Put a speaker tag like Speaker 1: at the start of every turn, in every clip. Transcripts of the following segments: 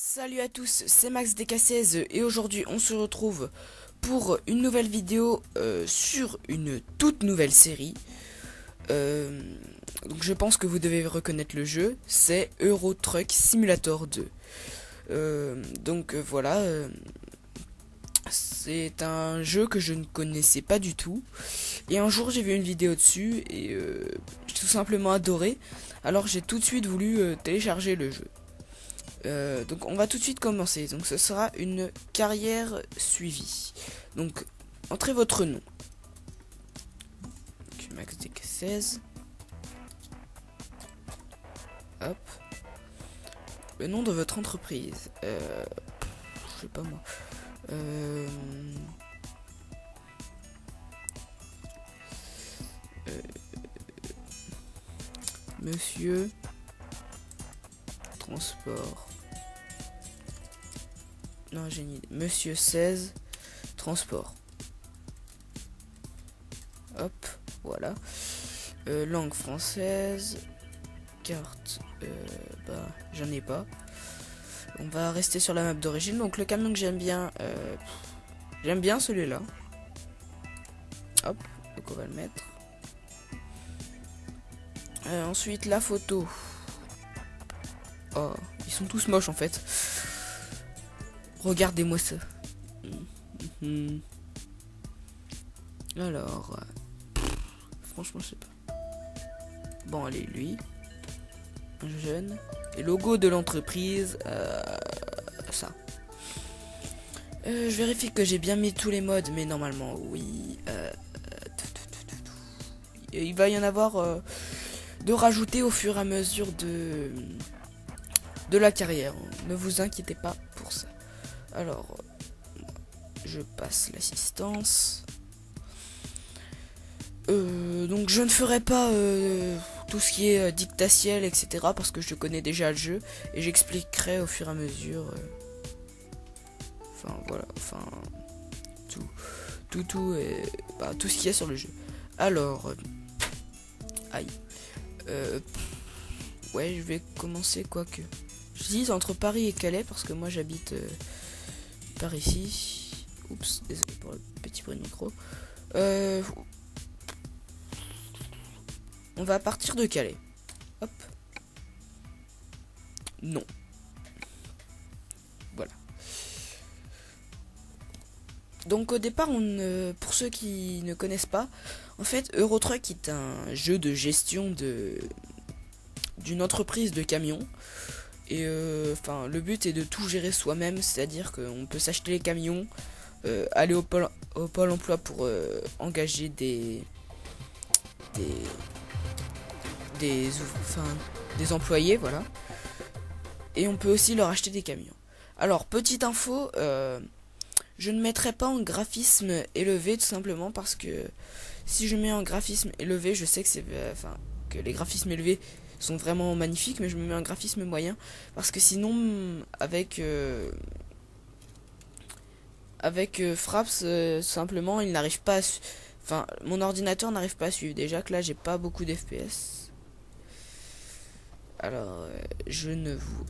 Speaker 1: Salut à tous, c'est Max DK16 et aujourd'hui on se retrouve pour une nouvelle vidéo sur une toute nouvelle série. Donc je pense que vous devez reconnaître le jeu, c'est Euro Truck Simulator 2. Voilà, c'est un jeu que je ne connaissais pas du tout. Et un jour j'ai vu une vidéo dessus et j'ai tout simplement adoré. Alors j'ai tout de suite voulu télécharger le jeu. Donc on va tout de suite commencer. Donc ce sera une carrière suivie. Donc entrez votre nom. Donc, MaxDK16. Hop. Le nom de votre entreprise. Je sais pas moi. Monsieur Transport. Non, j'ai une idée. Monsieur 16 Transport. Hop, voilà. Langue française. Carte. J'en ai pas. On va rester sur la map d'origine. Donc le camion que j'aime bien celui-là. Hop, donc on va le mettre. Ensuite la photo. Oh, ils sont tous moches en fait. Regardez-moi ça. Alors, franchement, je sais pas. Bon, allez, lui. Un jeune. Et logo de l'entreprise. Ça. Je vérifie que j'ai bien mis tous les modes, mais normalement, oui. Il va y en avoir de rajouter au fur et à mesure de la carrière. Ne vous inquiétez pas pour ça. Alors, je passe l'assistance. Donc je ne ferai pas tout ce qui est dictatiel, etc. parce que je connais déjà le jeu et j'expliquerai au fur et à mesure. Enfin voilà, enfin tout tout ce qu'il y a sur le jeu. Alors, aïe. Ouais, je vais commencer quoique. Je dis entre Paris et Calais parce que moi j'habite par ici. Oups, désolé pour le petit bruit de micro. On va partir de Calais. Hop. Non. Voilà. Donc au départ, pour ceux qui ne connaissent pas, en fait, Euro Truck est un jeu de gestion d'une entreprise de camions. Et le but est de tout gérer soi-même, c'est-à-dire qu'on peut s'acheter les camions, aller au pôle emploi pour engager des employés, voilà. Et on peut aussi leur acheter des camions. Alors, petite info, je ne mettrai pas en graphisme élevé tout simplement parce que si je mets en graphisme élevé, je sais que que les graphismes élevés sont vraiment magnifiques, mais je me mets un graphisme moyen parce que sinon avec Fraps simplement il n'arrive pas à mon ordinateur n'arrive pas à suivre. Déjà que là j'ai pas beaucoup d'FPS. Alors je ne vous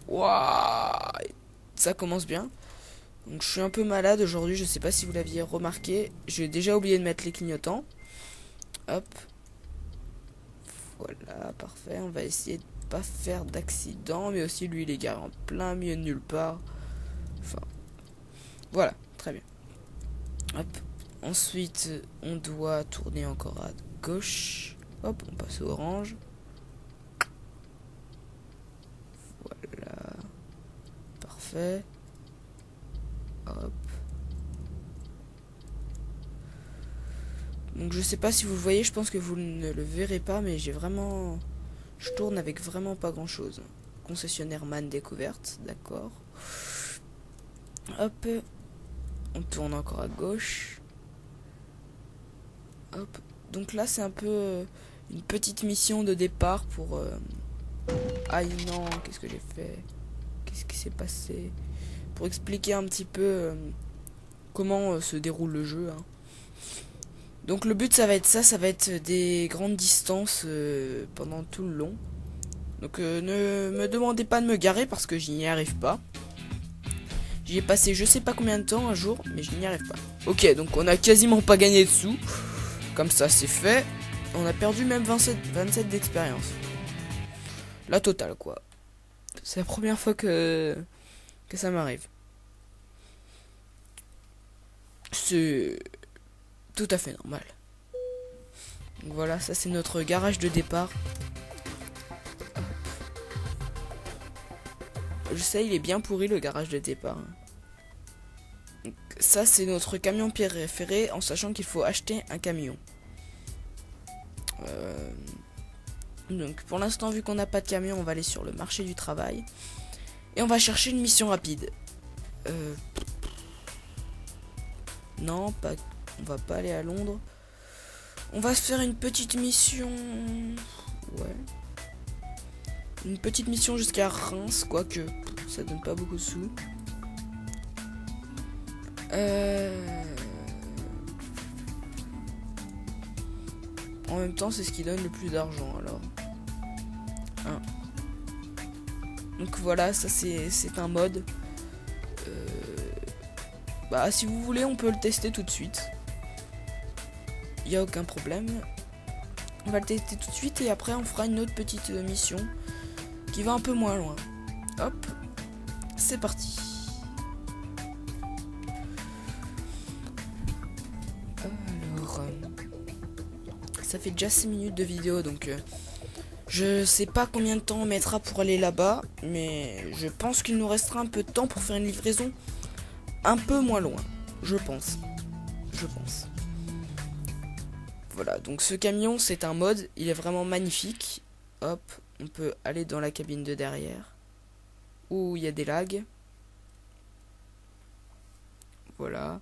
Speaker 1: Waouh, ça commence bien. Donc je suis un peu malade aujourd'hui, je sais pas si vous l'aviez remarqué, j'ai déjà oublié de mettre les clignotants. Hop. Voilà, parfait. On va essayer de pas faire d'accident, mais aussi lui il est garé en plein milieu de nulle part. Enfin, voilà, très bien. Hop. Ensuite, on doit tourner encore à gauche. Hop, on passe au orange. Voilà. Parfait. Hop. Donc je sais pas si vous le voyez, je pense que vous ne le verrez pas, mais je tourne avec vraiment pas grand chose. Concessionnaire man découverte, d'accord. Hop. On tourne encore à gauche. Hop. Donc là c'est un peu une petite mission de départ pour... Aïe non, qu'est-ce que j'ai fait? Qu'est-ce qui s'est passé? Pour expliquer un petit peu comment se déroule le jeu. Hein. Donc le but ça va être des grandes distances pendant tout le long. Donc ne me demandez pas de me garer parce que je n'y arrive pas. J'y ai passé je sais pas combien de temps un jour, mais je n'y arrive pas. Ok, donc on a quasiment pas gagné de sous. Comme ça c'est fait. On a perdu même 27 d'expérience. La totale quoi. C'est la première fois que ça m'arrive. C'est tout à fait normal. Donc voilà, ça c'est notre garage de départ. Je sais, il est bien pourri le garage de départ. Donc, ça c'est notre camion préféré, en sachant qu'il faut acheter un camion. Donc pour l'instant, vu qu'on n'a pas de camion, on va aller sur le marché du travail. Et on va chercher une mission rapide. Non, pas. On va pas aller à Londres. On va se faire une petite mission. Ouais. Une petite mission jusqu'à Reims, quoique ça donne pas beaucoup de sous. En même temps, c'est ce qui donne le plus d'argent, alors. Hein. Donc voilà, ça c'est un mode. Bah si vous voulez, on peut le tester tout de suite. Il n'y a aucun problème. On va le tester tout de suite et après on fera une autre petite mission qui va un peu moins loin. Hop, c'est parti. Alors, ça fait déjà 6 minutes de vidéo, donc je sais pas combien de temps on mettra pour aller là-bas, mais je pense qu'il nous restera un peu de temps pour faire une livraison un peu moins loin, je pense. Voilà, donc ce camion c'est un mode, il est vraiment magnifique. Hop, on peut aller dans la cabine de derrière où il y a des lags. Voilà.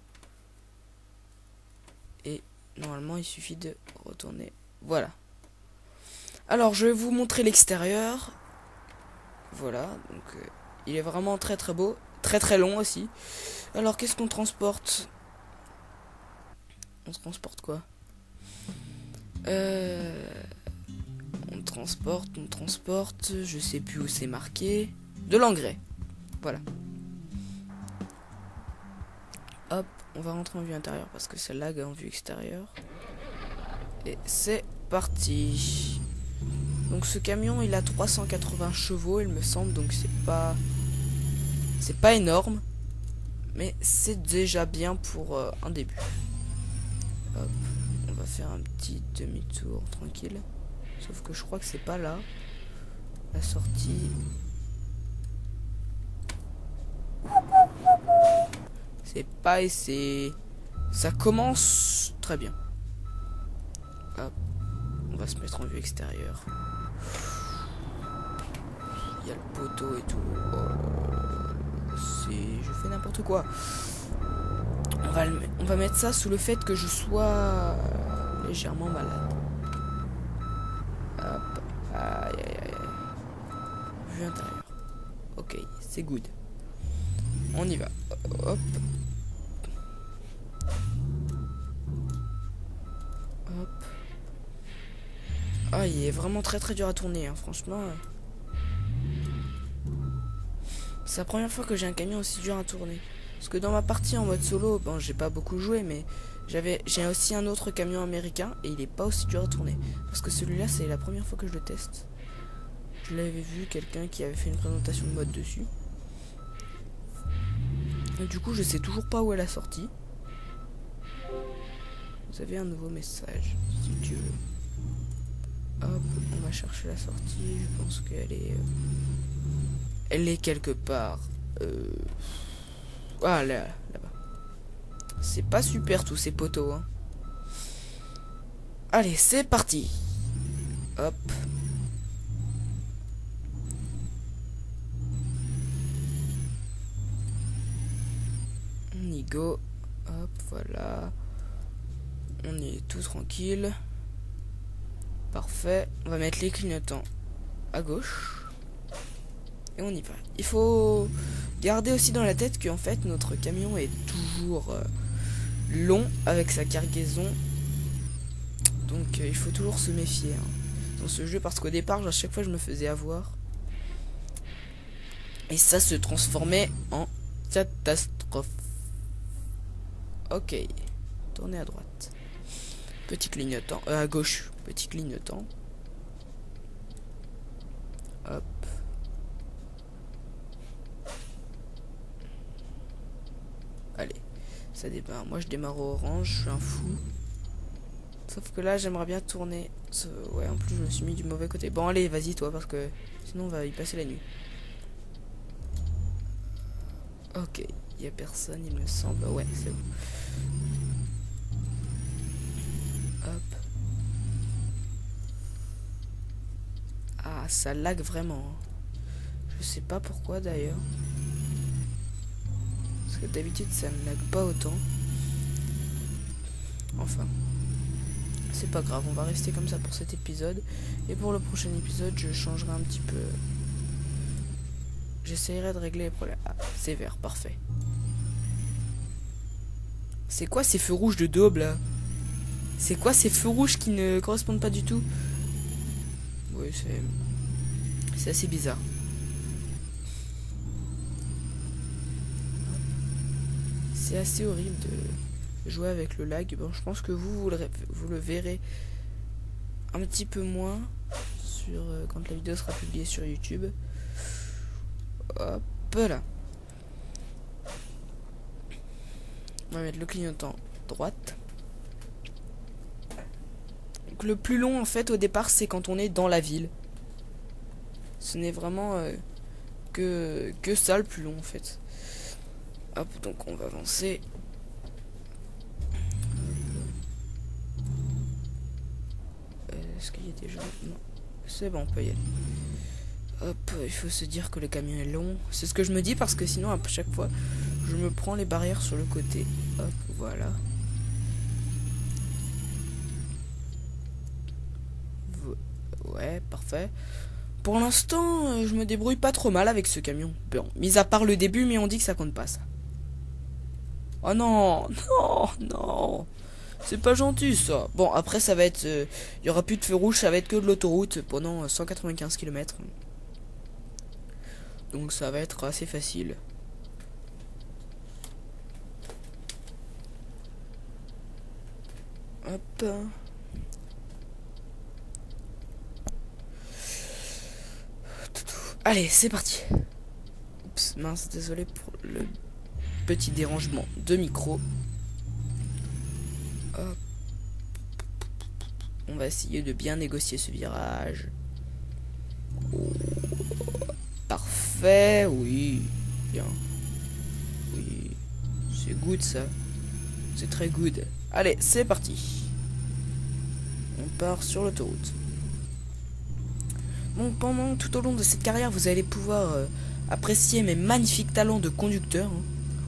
Speaker 1: Et normalement il suffit de retourner. Voilà. Alors je vais vous montrer l'extérieur. Voilà, donc il est vraiment très très beau, très très long aussi. Alors qu'est-ce qu'on transporte? On transporte quoi? On transporte, je sais plus où c'est marqué. De l'engrais. Voilà. Hop, on va rentrer en vue intérieure parce que ça lag en vue extérieure. Et c'est parti. Donc ce camion il a 380 chevaux il me semble, donc c'est pas énorme, mais c'est déjà bien pour un début. Hop, on va faire un petit demi-tour tranquille. Sauf que je crois que c'est pas là la sortie. C'est pas et c'est. Ça commence très bien. Hop, on va se mettre en vue extérieure. Il y a le poteau et tout. Oh, je fais n'importe quoi. On va mettre ça sous le fait que je sois légèrement malade. Hop. Aïe aïe aïe. Vue intérieure. Ok, c'est good. On y va. Hop. Hop. Ah, il est vraiment très très dur à tourner, hein, franchement. C'est la première fois que j'ai un camion aussi dur à tourner. Parce que dans ma partie en mode solo, bon, j'ai pas beaucoup joué, mais j'ai aussi un autre camion américain et il est pas aussi dur à tourner. Parce que celui-là, c'est la première fois que je le teste. Je l'avais vu, quelqu'un qui avait fait une présentation de mode dessus. Et du coup, je sais toujours pas où est la sortie. Vous avez un nouveau message, si tu veux. Hop, on va chercher la sortie. Je pense qu'elle est... Elle est quelque part. Ah, là-bas. C'est pas super tous ces poteaux, hein. Allez, c'est parti. Hop. On y go. Hop, voilà. On est tout tranquille. Parfait. On va mettre les clignotants à gauche. Et on y va. Il faut garder aussi dans la tête qu'en fait notre camion est toujours long avec sa cargaison. Donc il faut toujours se méfier. Hein. dans ce jeu parce qu'au départ, à chaque fois, je me faisais avoir. Et ça se transformait en catastrophe. Ok. Tournez à droite. Petit clignotant. À gauche. Petit clignotant. Hop. Allez. Ça démarre. Moi, je démarre au orange. Je suis un fou. Sauf que là, j'aimerais bien tourner. Ouais, en plus, je me suis mis du mauvais côté. Bon, allez, vas-y, toi, parce que sinon, on va y passer la nuit. Ok. Il y a personne, il me semble. Ouais, c'est bon. Hop. Ah, ça lag vraiment. Je sais pas pourquoi d'ailleurs. Parce que d'habitude ça ne lag pas autant. Enfin. C'est pas grave, on va rester comme ça pour cet épisode. Et pour le prochain épisode, je changerai un petit peu. J'essayerai de régler les problèmes. Ah, c'est vert, parfait. C'est quoi ces feux rouges de daube là? C'est quoi ces feux rouges qui ne correspondent pas du tout? Oui, c'est assez bizarre. C'est assez horrible de jouer avec le lag. Bon, je pense que vous le verrez un petit peu moins sur quand la vidéo sera publiée sur YouTube. Hop là. On va mettre le clignotant droite. Donc, le plus long en fait au départ c'est quand on est dans la ville. Ce n'est vraiment que ça le plus long en fait. Hop, donc on va avancer. Est-ce qu'il y a des gens? Non. C'est bon, on peut y aller. Hop, il faut se dire que le camion est long. C'est ce que je me dis parce que sinon à chaque fois je me prends les barrières sur le côté. Hop, voilà. Ouais, parfait. Pour l'instant, je me débrouille pas trop mal avec ce camion. Bon, mis à part le début, mais on dit que ça compte pas ça. Oh non, non, non. C'est pas gentil ça. Bon, après ça va être... Il y aura plus de feu rouge, ça va être que de l'autoroute pendant 195 km. Donc ça va être assez facile. Hop. Allez, c'est parti. Oups, mince, désolé pour le petit dérangement de micro. Hop. On va essayer de bien négocier ce virage. Oh. Parfait, oui. Bien. Oui. C'est good ça. C'est très good. Allez, c'est parti. On part sur l'autoroute. Bon, pendant tout au long de cette carrière, vous allez pouvoir apprécier mes magnifiques talents de conducteur. Hein,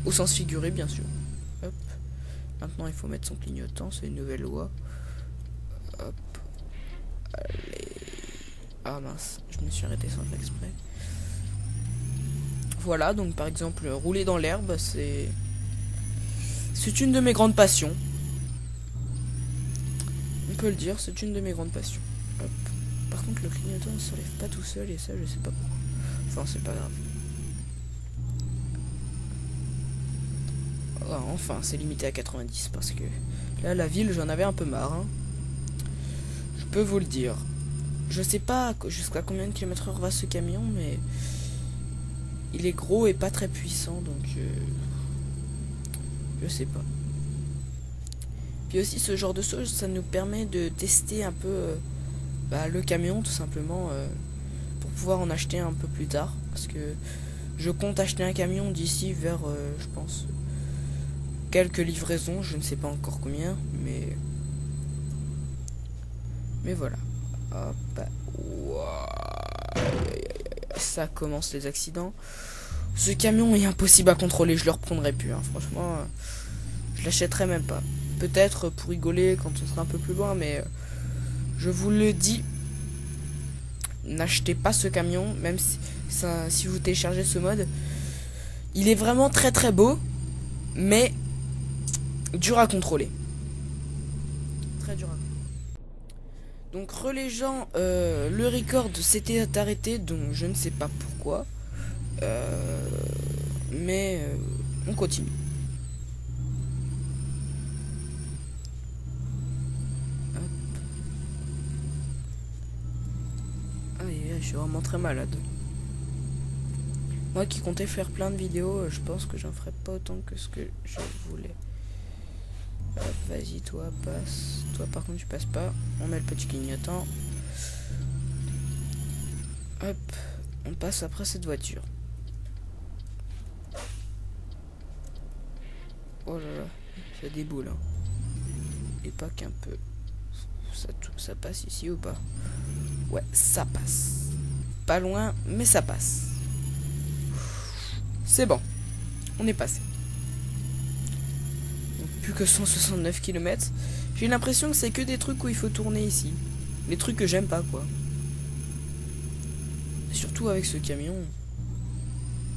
Speaker 1: au sens figuré, bien sûr. Hop. Maintenant, il faut mettre son clignotant, c'est une nouvelle loi. Hop. Allez. Ah mince, je me suis arrêté sans faire exprès. Voilà, donc par exemple, rouler dans l'herbe, c'est une de mes grandes passions. On peut le dire, c'est une de mes grandes passions. Hop. Par contre, le clignotant ne se lève pas tout seul et ça, je sais pas pourquoi. Enfin, c'est pas grave. Oh, enfin, c'est limité à 90 parce que là, la ville, j'en avais un peu marre. Hein. Je peux vous le dire. Je sais pas jusqu'à combien de km/h va ce camion, mais il est gros et pas très puissant, donc je sais pas. Puis aussi, ce genre de choses, ça nous permet de tester un peu le camion, tout simplement, pour pouvoir en acheter un peu plus tard, parce que je compte acheter un camion d'ici vers, je pense, quelques livraisons, je ne sais pas encore combien, mais voilà. Hop. Wow. Ça commence les accidents. Ce camion est impossible à contrôler, je le reprendrai plus, hein. Franchement, je l'achèterai même pas. Peut-être pour rigoler quand on sera un peu plus loin, mais je vous le dis, n'achetez pas ce camion, même si vous téléchargez ce mode. Il est vraiment très très beau, mais dur à contrôler. Très dur à contrôler. Donc les gens, le record s'était arrêté, donc je ne sais pas pourquoi. Mais on continue. Hop. Aïe, je suis vraiment très malade. Moi qui comptais faire plein de vidéos, je pense que j'en ferai pas autant que ce que je voulais. Hop, vas-y, toi, passe. Toi, par contre, tu passes pas. On met le petit clignotant. Hop, on passe après cette voiture. Oh là là, ça déboule. Hein. Et pas qu'un peu. Ça passe ici ou pas? Ouais, ça passe. Pas loin, mais ça passe. C'est bon. On est passé. Donc, plus que 169 km. J'ai l'impression que c'est que des trucs où il faut tourner ici. Les trucs que j'aime pas, quoi. Surtout avec ce camion.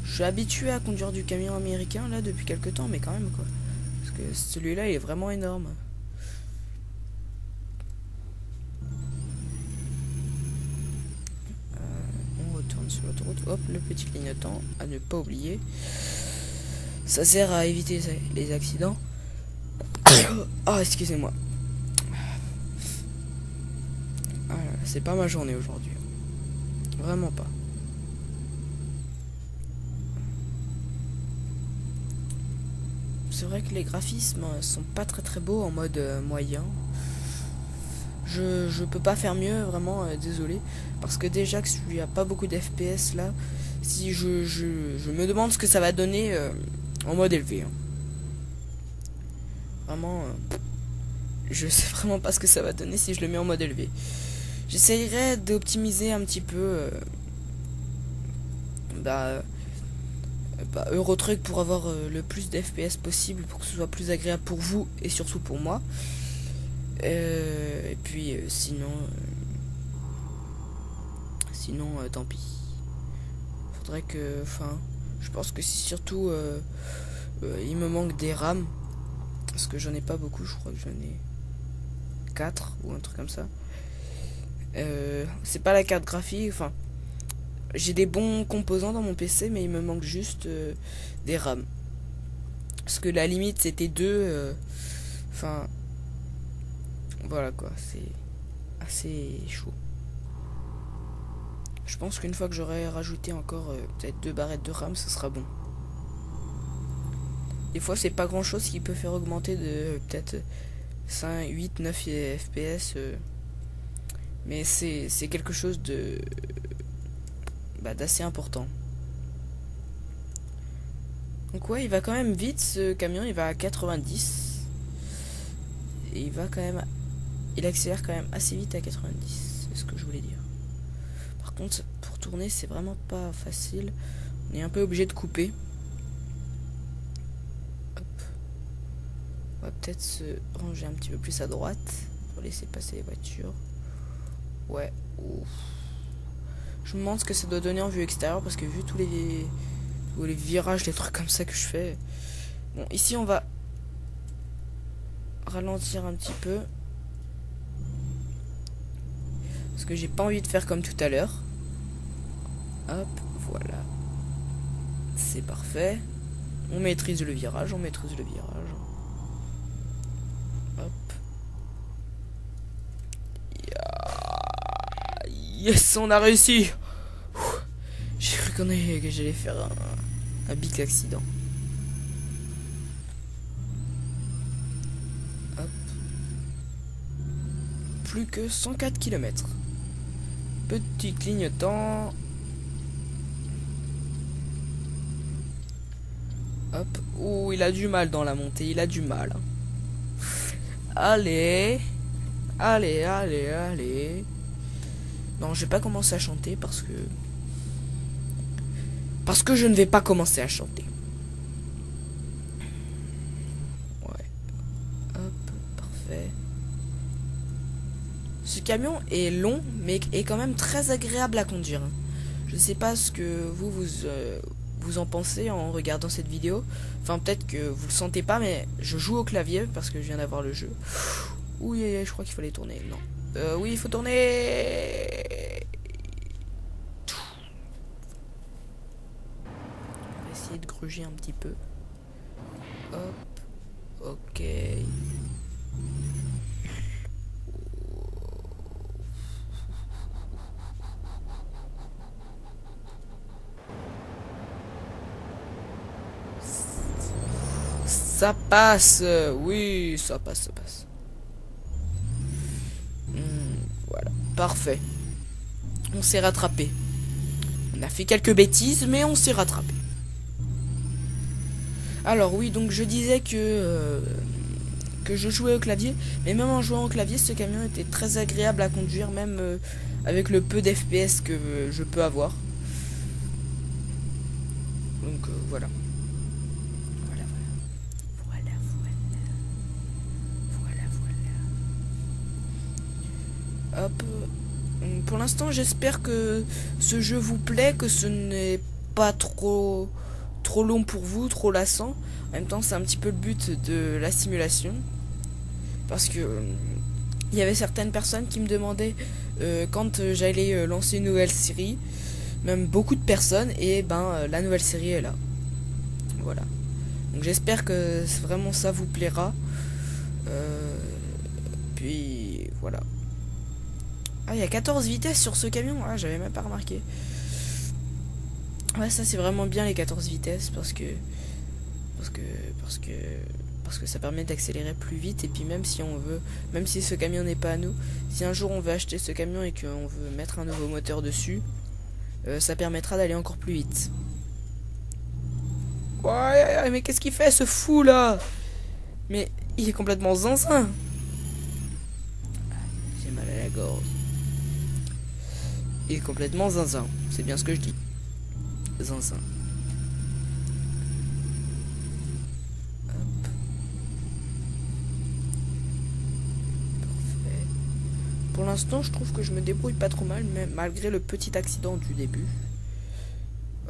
Speaker 1: Je suis habitué à conduire du camion américain, là, depuis quelques temps, mais quand même, quoi. Parce que celui-là, il est vraiment énorme. On retourne sur l'autoroute. Hop, le petit clignotant, à ne pas oublier. Ça sert à éviter les accidents. Oh, excusez-moi. Ah, c'est pas ma journée aujourd'hui. Vraiment pas. C'est vrai que les graphismes sont pas très beaux en mode moyen. Je peux pas faire mieux, vraiment, désolé. Parce que déjà que il y a pas beaucoup d'FPS là, si je me demande ce que ça va donner en mode élevé. Hein. Vraiment, je sais vraiment pas ce que ça va donner si je le mets en mode élevé. J'essayerai d'optimiser un petit peu Euro Truck pour avoir le plus d'FPS possible pour que ce soit plus agréable pour vous et surtout pour moi. Et puis sinon tant pis. Faudrait que, enfin, je pense que si surtout il me manque des RAM parce que j'en ai pas beaucoup, je crois que j'en ai 4 ou un truc comme ça. C'est pas la carte graphique, enfin j'ai des bons composants dans mon PC mais il me manque juste des RAM. Parce que la limite c'était 2 enfin voilà quoi, c'est assez chaud. Je pense qu'une fois que j'aurai rajouté encore peut-être 2 barrettes de RAM, ce sera bon. Des fois c'est pas grand chose qui peut faire augmenter de peut-être 5, 8, 9 FPS. Mais c'est quelque chose de d'assez important. Donc ouais, il va quand même vite ce camion, il va à 90. Et il accélère quand même assez vite à 90, c'est ce que je voulais dire. Par contre, pour tourner, c'est vraiment pas facile. On est un peu obligé de couper. Hop. On va peut-être se ranger un petit peu plus à droite pour laisser passer les voitures. Ouais. Ouf. Je me demande ce que ça doit donner en vue extérieure parce que vu tous les virages, les trucs comme ça que je fais. Bon, ici on va ralentir un petit peu parce que j'ai pas envie de faire comme tout à l'heure. Hop, voilà. C'est parfait. On maîtrise le virage, Hop. Yes, on a réussi. J'ai cru que j'allais faire un big accident. Hop. Plus que 104 km. Petit clignotant. Hop. Oh, il a du mal dans la montée. Il a du mal. Allez. Allez. Non, je vais pas commencer à chanter parce que je ne vais pas commencer à chanter. Ouais. Hop, parfait. Ce camion est long, mais est quand même très agréable à conduire. Je sais pas ce que vous en pensez en regardant cette vidéo. Enfin, peut-être que vous le sentez pas, mais je joue au clavier parce que je viens d'avoir le jeu. Ouh, je crois qu'il fallait tourner. Non. Oui, il faut tourner. On va essayer de gruger un petit peu. Hop. Ok. Ça passe. Oui, ça passe, ça passe. Voilà, parfait. On s'est rattrapé. On a fait quelques bêtises, mais on s'est rattrapé. Alors oui, donc je disais que je jouais au clavier, mais même en jouant au clavier, ce camion était très agréable à conduire, même avec le peu d'FPS que je peux avoir. Donc voilà. Voilà, voilà. Voilà, voilà. Voilà, voilà. Hop. Pour l'instant, j'espère que ce jeu vous plaît, que ce n'est pas trop long pour vous, trop lassant. En même temps, c'est un petit peu le but de la simulation. Parce que il y avait certaines personnes qui me demandaient quand j'allais lancer une nouvelle série, même beaucoup de personnes, et la nouvelle série est là. Voilà. Donc j'espère que vraiment ça vous plaira. Puis voilà. Ah, il y a 14 vitesses sur ce camion. Ah, j'avais même pas remarqué. Ouais, ça c'est vraiment bien les 14 vitesses parce que ça permet d'accélérer plus vite. Et puis même si on veut, même si ce camion n'est pas à nous, si un jour on veut acheter ce camion et qu'on veut mettre un nouveau moteur dessus, ça permettra d'aller encore plus vite. Ouais, mais qu'est-ce qu'il fait ce fou là? Mais il est complètement zinzin. J'ai mal à la gorge. Il est complètement zinzin, c'est bien ce que je dis. Zinzin. Hop. Parfait. Pour l'instant, je trouve que je me débrouille pas trop mal, mais malgré le petit accident du début.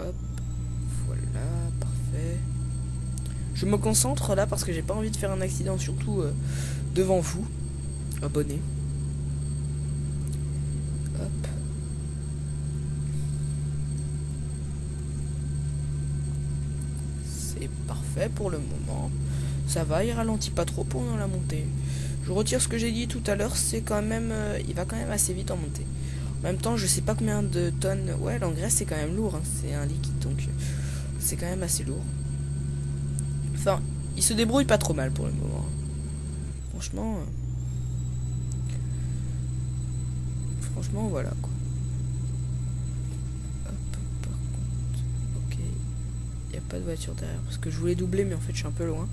Speaker 1: Hop. Voilà, parfait. Je me concentre là parce que j'ai pas envie de faire un accident, surtout devant vous, abonnés. Hop. C'est parfait pour le moment. Ça va, il ralentit pas trop pendant la montée. Je retire ce que j'ai dit tout à l'heure, c'est quand même... il va quand même assez vite en montée. En même temps, je sais pas combien de tonnes... Ouais, l'engrais c'est quand même lourd, hein. C'est un liquide, donc c'est quand même assez lourd. Enfin, il se débrouille pas trop mal pour le moment. Franchement... Franchement, voilà, quoi. Hop, par contre... Ok. Il n'y a pas de voiture derrière, parce que je voulais doubler, mais en fait, je suis un peu loin.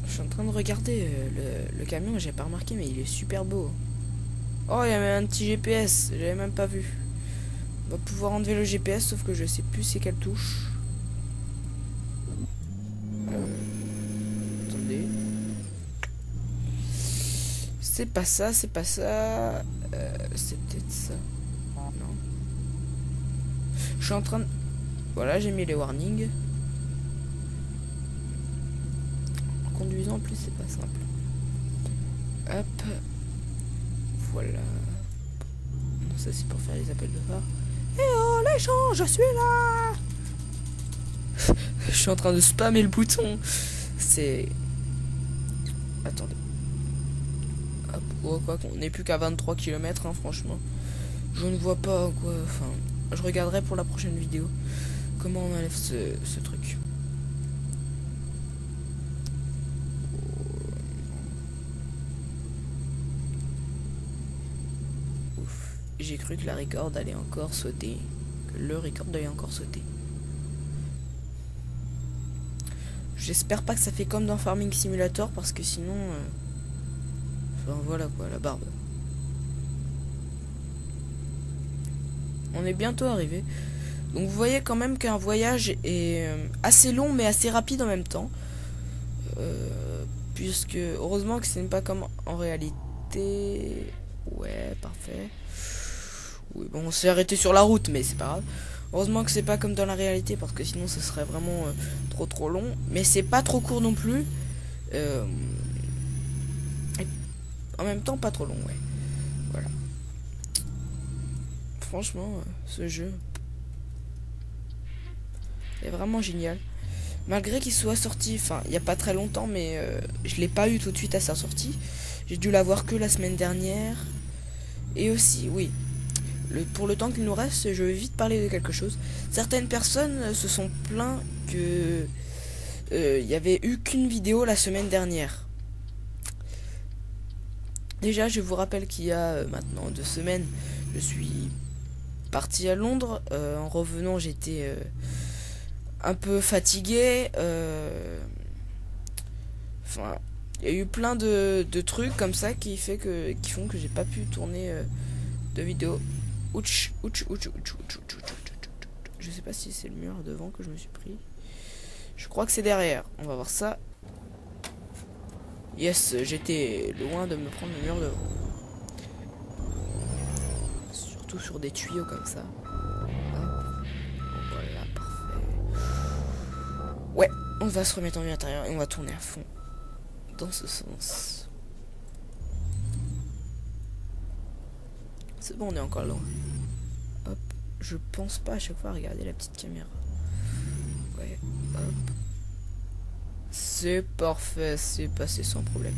Speaker 1: Je suis en train de regarder le camion, j'ai pas remarqué, mais il est super beau. Oh, il y a même un petit GPS, j'avais même pas vu. On va pouvoir enlever le GPS, sauf que je sais plus c'est quelle touche. Attendez. C'est pas ça, c'est pas ça. C'est peut-être ça. Non. Je suis en train de... Voilà, j'ai mis les warnings. En conduisant, en plus, c'est pas simple. Hop. Voilà. Non, ça, c'est pour faire les appels de phare. Eh oh, les gens, je suis là. Je suis en train de spammer le bouton. C'est... Attendez. Hop. Oh, quoi qu'on n'est plus qu'à 23 km, hein, franchement. Je ne vois pas quoi... Enfin, je regarderai pour la prochaine vidéo comment on enlève ce truc. Ouf. J'ai cru que la record allait encore sauter. Que le record allait encore sauter. J'espère pas que ça fait comme dans Farming Simulator parce que sinon... Enfin voilà quoi, la barbe. On est bientôt arrivé. Donc vous voyez quand même qu'un voyage est assez long mais assez rapide en même temps. Puisque heureusement que ce n'est pas comme en réalité. Ouais, parfait. Oui, bon, on s'est arrêté sur la route mais c'est pas grave. Heureusement que c'est pas comme dans la réalité parce que sinon ce serait vraiment trop long. Mais c'est pas trop court non plus. en même temps pas trop long, ouais. Voilà. Franchement, ce jeu est vraiment génial. Malgré qu'il soit sorti, enfin, il n'y a pas très longtemps, mais je l'ai pas eu tout de suite à sa sortie. J'ai dû l'avoir que la semaine dernière. Et aussi, oui, pour le temps qu'il nous reste, je vais vite parler de quelque chose. Certaines personnes se sont plaints que il y avait eu qu'une vidéo la semaine dernière. Déjà, je vous rappelle qu'il y a maintenant 2 semaines, je suis parti à Londres. En revenant, j'étais un peu fatigué. Enfin, il y a eu plein de trucs comme ça qui font que j'ai pas pu tourner de vidéo. Ouch, ouch, ouch, ouch, ouch, ouch, ouch, ouch. Je sais pas si c'est le mur devant que je me suis pris. Je crois que c'est derrière. On va voir ça. Yes, j'étais loin de me prendre le mur devant. Surtout sur des tuyaux comme ça. Voilà, parfait. Ouais, on va se remettre en vue intérieure et on va tourner à fond. Dans ce sens. C'est bon, on est encore loin. Hop, je pense pas à chaque fois à regarder la petite caméra. Ouais, hop. C'est parfait, c'est passé sans problème.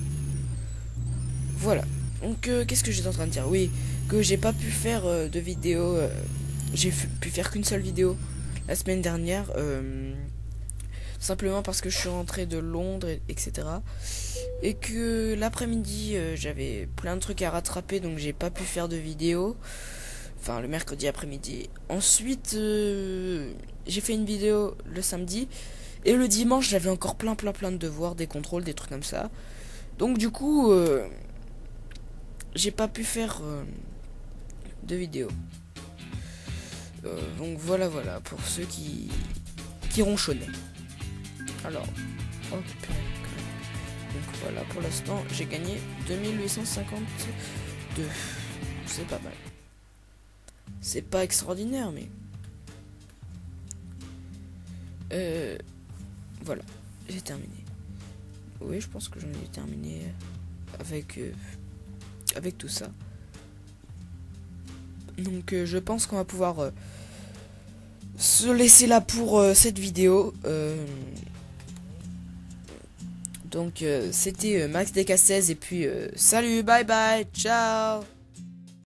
Speaker 1: Voilà. Donc, qu'est-ce que j'étais en train de dire? Oui, que j'ai pas pu faire de vidéo. J'ai pu faire qu'une seule vidéo la semaine dernière. Simplement parce que je suis rentré de Londres, etc. Et que l'après-midi, j'avais plein de trucs à rattraper, donc j'ai pas pu faire de vidéo. Enfin, le mercredi après-midi. Ensuite, j'ai fait une vidéo le samedi. Et le dimanche, j'avais encore plein de devoirs, des contrôles, des trucs comme ça. Donc du coup, j'ai pas pu faire de vidéo. Donc voilà, pour ceux qui ronchonnaient. Alors, hop. Donc voilà, pour l'instant, j'ai gagné 2852. C'est pas mal. C'est pas extraordinaire, mais... voilà, j'ai terminé. Oui, je pense que j'en ai terminé avec tout ça. Donc je pense qu'on va pouvoir se laisser là pour cette vidéo. Donc c'était Max DK16 et puis salut, bye bye, ciao.